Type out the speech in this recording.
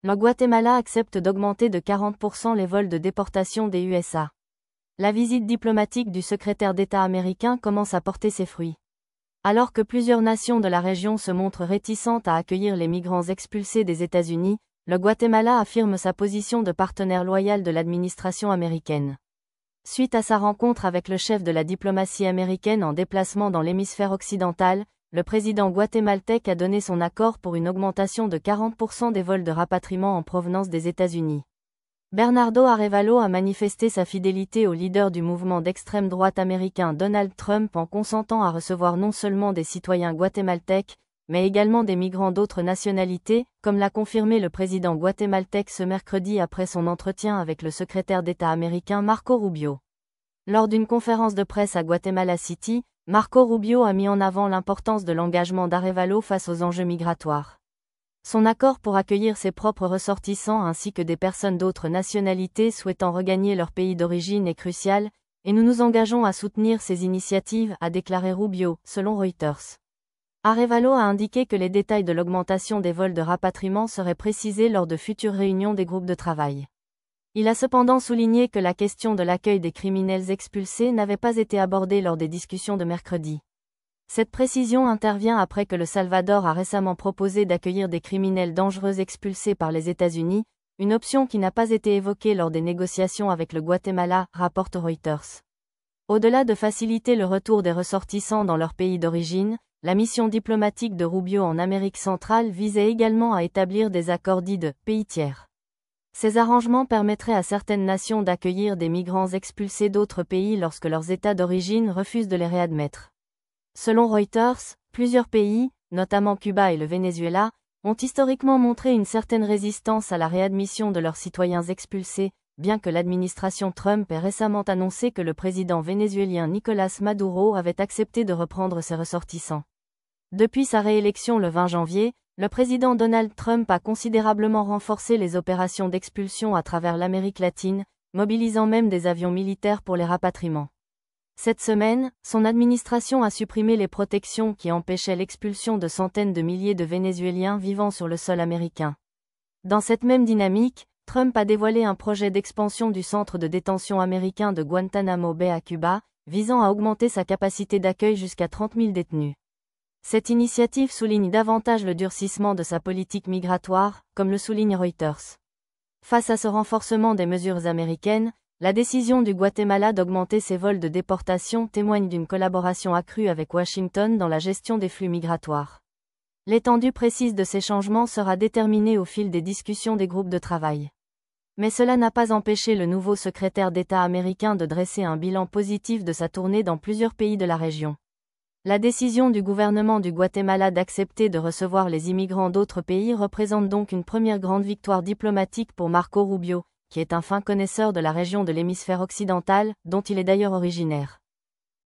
Le Guatemala accepte d'augmenter de 40% les vols de déportation des USA. La visite diplomatique du secrétaire d'État américain commence à porter ses fruits. Alors que plusieurs nations de la région se montrent réticentes à accueillir les migrants expulsés des États-Unis, le Guatemala affirme sa position de partenaire loyal de l'administration américaine. Suite à sa rencontre avec le chef de la diplomatie américaine en déplacement dans l'hémisphère occidental, le président guatémaltèque a donné son accord pour une augmentation de 40% des vols de rapatriement en provenance des États-Unis. Bernardo Arévalo a manifesté sa fidélité au leader du mouvement d'extrême droite américain Donald Trump en consentant à recevoir non seulement des citoyens guatémaltèques, mais également des migrants d'autres nationalités, comme l'a confirmé le président guatémaltèque ce mercredi après son entretien avec le secrétaire d'État américain Marco Rubio. Lors d'une conférence de presse à Guatemala City, Marco Rubio a mis en avant l'importance de l'engagement d'Arévalo face aux enjeux migratoires. Son accord pour accueillir ses propres ressortissants ainsi que des personnes d'autres nationalités souhaitant regagner leur pays d'origine est crucial, et nous nous engageons à soutenir ces initiatives, a déclaré Rubio, selon Reuters. Arévalo a indiqué que les détails de l'augmentation des vols de rapatriement seraient précisés lors de futures réunions des groupes de travail. Il a cependant souligné que la question de l'accueil des criminels expulsés n'avait pas été abordée lors des discussions de mercredi. Cette précision intervient après que le Salvador a récemment proposé d'accueillir des criminels dangereux expulsés par les États-Unis, une option qui n'a pas été évoquée lors des négociations avec le Guatemala, rapporte Reuters. Au-delà de faciliter le retour des ressortissants dans leur pays d'origine, la mission diplomatique de Rubio en Amérique centrale visait également à établir des accords dits de « pays tiers ». Ces arrangements permettraient à certaines nations d'accueillir des migrants expulsés d'autres pays lorsque leurs États d'origine refusent de les réadmettre. Selon Reuters, plusieurs pays, notamment Cuba et le Venezuela, ont historiquement montré une certaine résistance à la réadmission de leurs citoyens expulsés, bien que l'administration Trump ait récemment annoncé que le président vénézuélien Nicolás Maduro avait accepté de reprendre ses ressortissants. Depuis sa réélection le 20 janvier, le président Donald Trump a considérablement renforcé les opérations d'expulsion à travers l'Amérique latine, mobilisant même des avions militaires pour les rapatriements. Cette semaine, son administration a supprimé les protections qui empêchaient l'expulsion de centaines de milliers de Vénézuéliens vivant sur le sol américain. Dans cette même dynamique, Trump a dévoilé un projet d'expansion du centre de détention américain de Guantanamo Bay à Cuba, visant à augmenter sa capacité d'accueil jusqu'à 30 000 détenus. Cette initiative souligne davantage le durcissement de sa politique migratoire, comme le souligne Reuters. Face à ce renforcement des mesures américaines, la décision du Guatemala d'augmenter ses vols de déportation témoigne d'une collaboration accrue avec Washington dans la gestion des flux migratoires. L'étendue précise de ces changements sera déterminée au fil des discussions des groupes de travail. Mais cela n'a pas empêché le nouveau secrétaire d'État américain de dresser un bilan positif de sa tournée dans plusieurs pays de la région. La décision du gouvernement du Guatemala d'accepter de recevoir les immigrants d'autres pays représente donc une première grande victoire diplomatique pour Marco Rubio, qui est un fin connaisseur de la région de l'hémisphère occidental, dont il est d'ailleurs originaire.